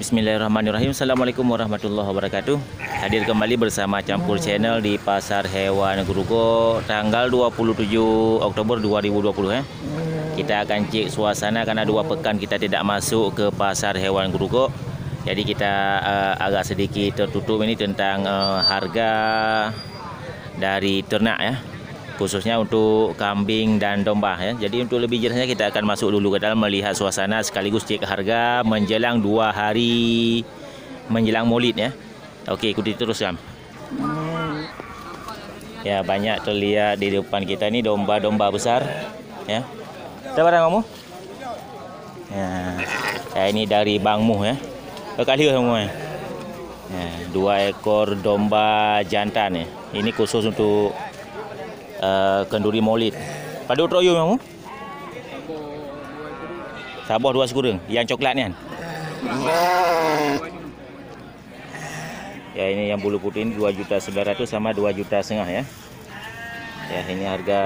Bismillahirrahmanirrahim. Assalamualaikum warahmatullahi wabarakatuh. Hadir kembali bersama Campur Channel di Pasar Hewan Grogol tanggal 27 Oktober 2020 Kita akan cek suasana karena 2 pekan kita tidak masuk ke Pasar Hewan Grogol. Jadi kita agak sedikit tertutup ini tentang harga dari ternak ya. Khususnya untuk kambing dan domba ya. Jadi untuk lebih jelasnya kita akan masuk dulu ke dalam melihat suasana sekaligus cek harga menjelang 2 hari menjelang Maulid ya. Okey, ikuti terus Sam. Ya, banyak terlihat di depan kita ni domba-domba besar ya. Ada barang kamu? Ya, ini dari Bang Muh ya. Kali semua. Ya, 2 ekor domba jantan ya. Ini khusus untuk kenduri Maulid. Pada utroyo kamu? Sabah 2 sekurang. Yang coklat ni kan? Ya, ini yang bulu putih ini 2.900.000 sama 2.500.000 ya. Ya, ini harga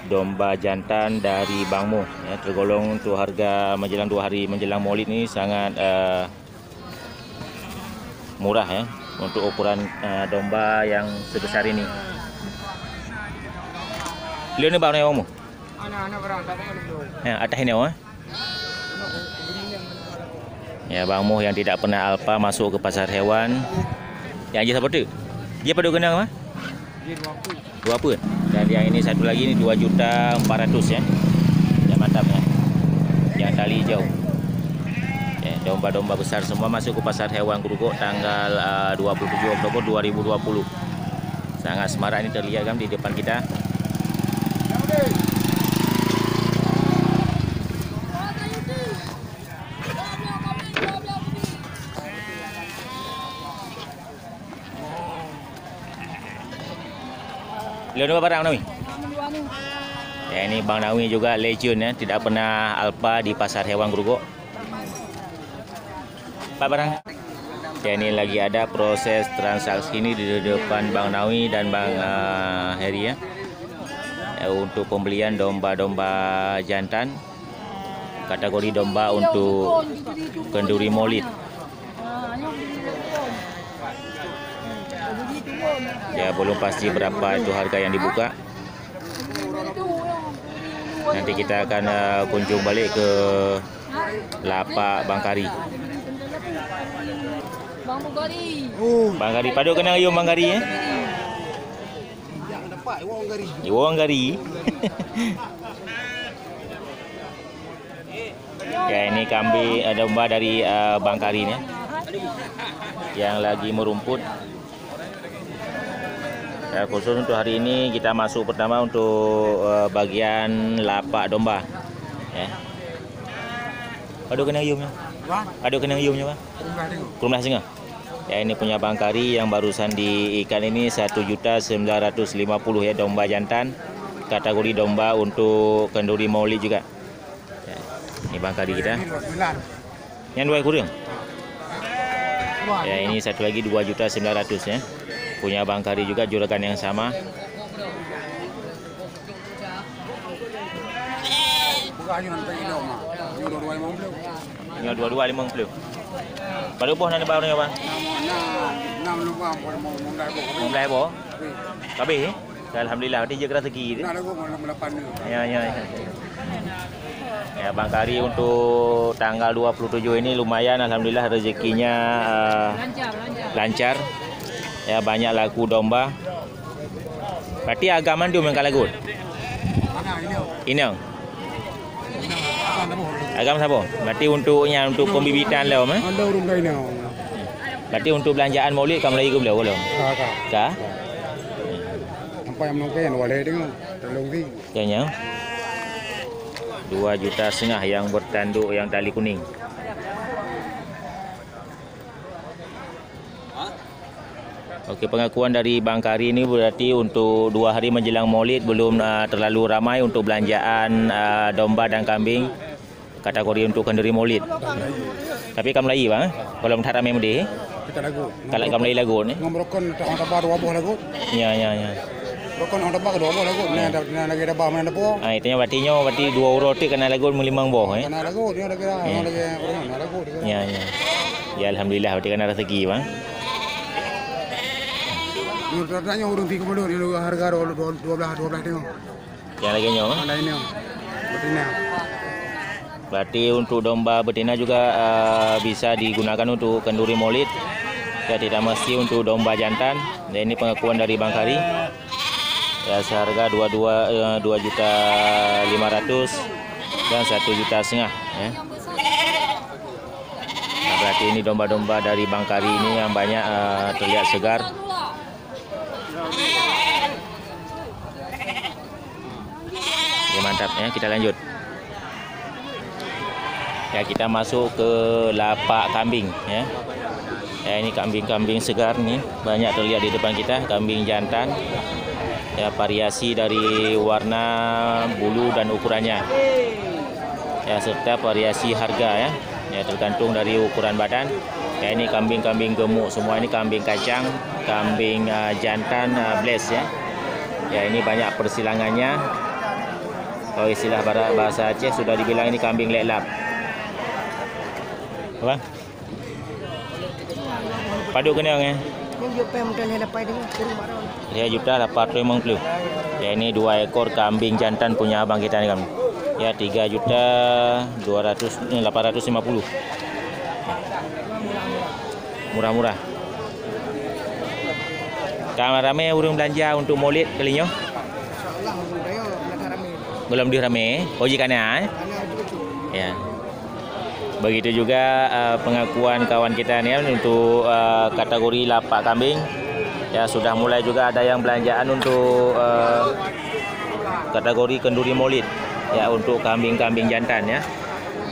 domba jantan dari Bang Mu ya, tergolong untuk harga menjelang 2 hari menjelang Maulid ni sangat murah ya untuk ukuran domba yang sebesar ini. Lihat ni barang yang kamu? Anak barang tak tengok dulu. Ya, atas ini awak. Ya, Bang Muh yang tidak pernah alpa masuk ke pasar hewan. Yang aja siapa tu? Dia pada kena apa? Dia 2 apa? Dan yang ini satu lagi ni 2.400.000 ya. Yang mantap ya. Yang tali hijau. Ya, domba-domba besar semua masuk ke pasar hewan Grogol tanggal 27 Oktober 2020. Sangat semarak ini terlihat kan di depan kita. Lihat apa barang Nawi? Ya, ini Bang Nawi juga legend ya, tidak pernah alpa di pasar hewan Grogol. Pak barang? Ya, ini lagi ada proses transaksi ini di depan Bang Nawi dan Bang Heri ya. Untuk pembelian domba-domba jantan kategori domba untuk kenduri Maulid. Ya, belum pasti berapa itu harga yang dibuka. Nanti kita akan kunjung balik ke lapak Bang Kari. Bang Kari, pada kena ayam Bang Kari ya? Iwang Gari. Ya, ini kambing domba dari Bang Kari ya, yang lagi merumput. Ya, khusus untuk hari ini kita masuk pertama untuk bagian lapak domba. Ya. Pada kena ayamnya? Pada kena ayamnya Pak? Kurang setengah. Ya, ini punya Bang Kari yang barusan diikan ini 1.950.000 ya, domba jantan kategori domba untuk kenduri Maulid juga. Ya, ini Bang Kari kita. Yang 2 kurang. Ya, ini satu lagi 2.900.000 ya. Punya Bang Kari juga juragan yang sama. Ini 22.50. Pada boh nak baru ni apa? 6 lupa mau mulai boh. Habis alhamdulillah dia jaga rezeki dia. Ya. Ya, Bang Kari untuk tanggal 27 ini lumayan alhamdulillah rezekinya lancar. Ya, banyak laku domba. Berarti agaman dia mengkal lagu. Ini. Agam siapa? Berarti untuknya untuk pembibitan lah mah. Ada urung lain. Berarti untuk belanjaan Maulid kamu lagi ke belau belum? Kah? Apa yang mungkin boleh tengok tolong di. Kayaknya 2.500.000 yang bertanduk yang tali kuning. Okey, pengakuan dari Bang Kari ini berarti untuk 2 hari menjelang Maulid belum terlalu ramai untuk belanjaan domba dan kambing kategori untuk kenduri Maulid. Tapi kamu lagi bang, kalau tak ramai mudi. Kita lagu. Kalau kamu lagi lagu ni. Ngomrokon tak orang tabah 2 buah lagu. Ya. Rokon orang tabah 2 buah lagu. Ni lagi ada bah mana po. Berarti 2 urut tu kena lagu 5 buah Kena lagu dia lagi lagu. Ya. Ya alhamdulillah berarti kan rezeki bang. Tanya urung 30 ni harga 12 tengok. Yang lagi nyawa. Ada ini. Betina. Berarti untuk domba betina juga bisa digunakan untuk kenduri maulid. Ya tidak mesti untuk domba jantan. Dan ini pengakuan dari Bang Kari. Ya seharga 2.500.000 dan 1,5 juta ya. Nah, berarti ini domba-domba dari Bang Kari ini yang banyak terlihat segar. Ya mantap ya, kita lanjut. Ya kita masuk ke lapak kambing ya. Ya ini kambing-kambing segar nih, banyak terlihat di depan kita, kambing jantan. Ya variasi dari warna, bulu dan ukurannya. Ya serta variasi harga ya. Ya tergantung dari ukuran badan. Ya ini kambing-kambing gemuk semua, ini kambing kacang, kambing jantan bless ya. Ya ini banyak persilangannya. Kalau istilah bahasa Aceh sudah dibilang ini kambing leklap. Apa? Padu kena ya. Ya juta 850. Ya ini 2 ekor kambing jantan punya abang kita nih kami. Ya 3.850. Murah-murah. Kamar rame urung belanja untuk maulid kalinya? Belum dirame. Ojikannya. Ya. Begitu juga pengakuan kawan kita nih untuk kategori lapak kambing. Ya sudah mulai juga ada yang belanjaan untuk kategori kenduri maulid. Ya untuk kambing-kambing jantan ya.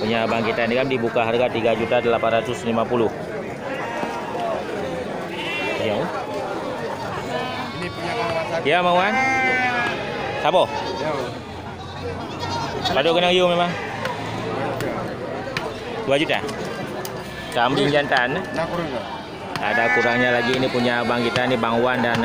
Punya abang kita ini kan dibuka harga 3.850. Ya. Ya Mawan. Sabo. Padu kena you memang. 2 juta. Kambing jantan. Ada kurangnya lagi, ini punya abang kita nih Bang Wan dan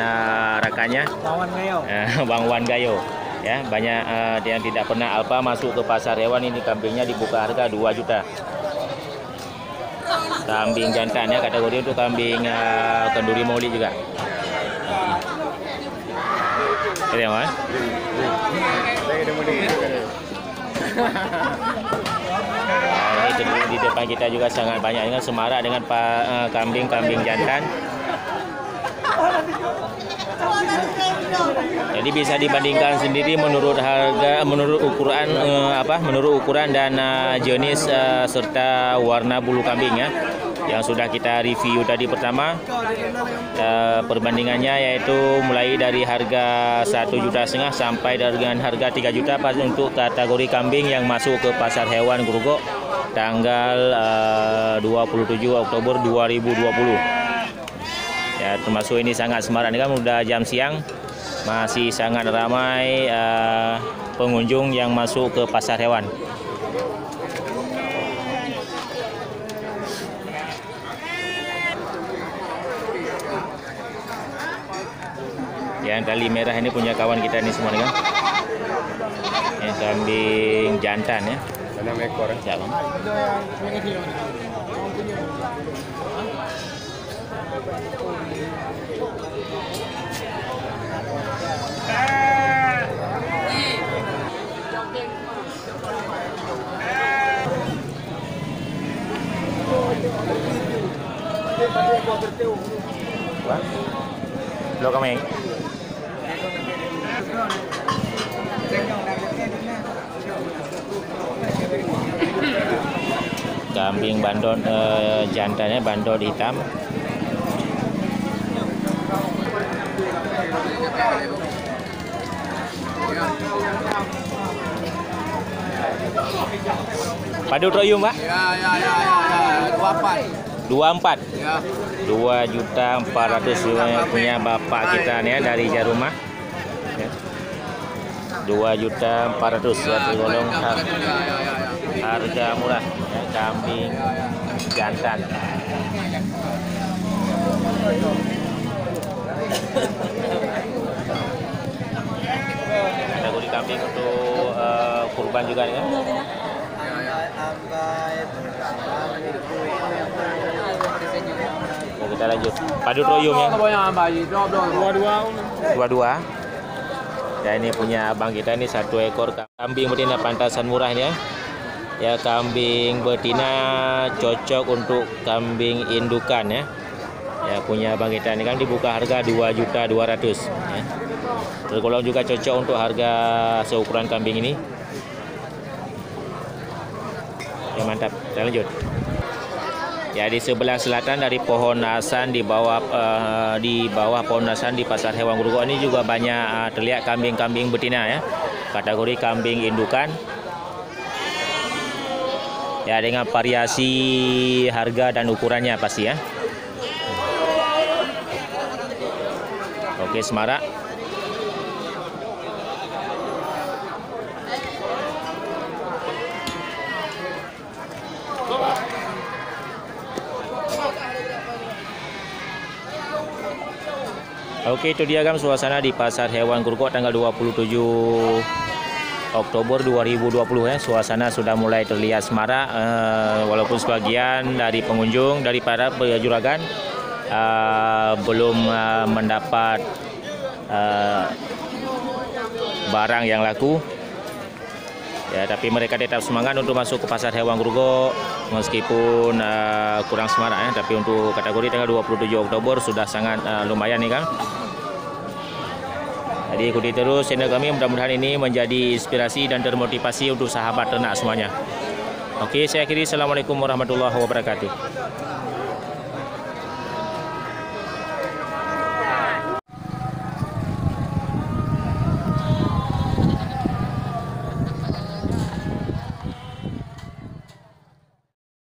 rakannya. Bang Wan Gayo. Bang Wan Gayo. Ya, banyak yang tidak pernah alfa masuk ke pasar hewan, ini kambingnya dibuka harga 2 juta. Kambing jantan ya, kategori untuk kambing kenduri maulid juga. Ini ya, Mas. Ini di depan kita juga sangat banyak dengan semarak dengan kambing-kambing jantan. Jadi bisa dibandingkan sendiri menurut harga, menurut ukuran dan jenis serta warna bulu kambing ya. Yang sudah kita review tadi pertama, perbandingannya yaitu mulai dari harga 1,5 juta sampai dengan harga 3 juta pas untuk kategori kambing yang masuk ke pasar hewan Grogol tanggal 27 Oktober 2020. Ya, termasuk ini sangat semarak kan, udah jam siang, masih sangat ramai pengunjung yang masuk ke pasar hewan. Yang tali merah ini punya kawan kita ini semua nih kan. Yang kambing jantan ya. 6 ekor. Ya, Bang. Wah. Lo kami. Kambing bandot jantannya bandot hitam. Padu troyum, Pak? Ya. 24. 24. Ya. 2.400.000 punya bapak kita nih ya, dari Jarumah. Ya. 2.400.000 ya, tergolong harga murah ya, kambing jantan. Kategori kambing untuk kurban juga ya. kita lanjut. Padu toyum ya. Dua-dua. Ya ini punya abang kita ini 1 ekor kambing betina pantasan murah ya. Ya kambing betina cocok untuk kambing indukan ya. Ya punya abang kita ini kan dibuka harga 2.200.000 ya. Tergolong juga cocok untuk harga seukuran kambing ini. Ya mantap, kita lanjut. Ya di sebelah selatan dari pohon asan di bawah pohon asan di Pasar Hewan Grogol ini juga banyak terlihat kambing-kambing betina ya. Kategori kambing indukan. Ya dengan variasi harga dan ukurannya pasti ya. Oke, semarak. Oke, itu dia kan suasana di Pasar Hewan Grogol tanggal 27 Oktober 2020 ya. Suasana sudah mulai terlihat semarak walaupun sebagian dari pengunjung dari para juragan belum mendapat barang yang laku. Ya, tapi mereka tetap semangat untuk masuk ke Pasar Hewan Grogol meskipun kurang semarak ya. Tapi untuk kategori tanggal 27 Oktober sudah sangat lumayan nih kan. Jadi ikuti terus channel kami, mudah-mudahan ini menjadi inspirasi dan termotivasi untuk sahabat ternak semuanya. Oke, saya akhiri. Assalamualaikum warahmatullahi wabarakatuh.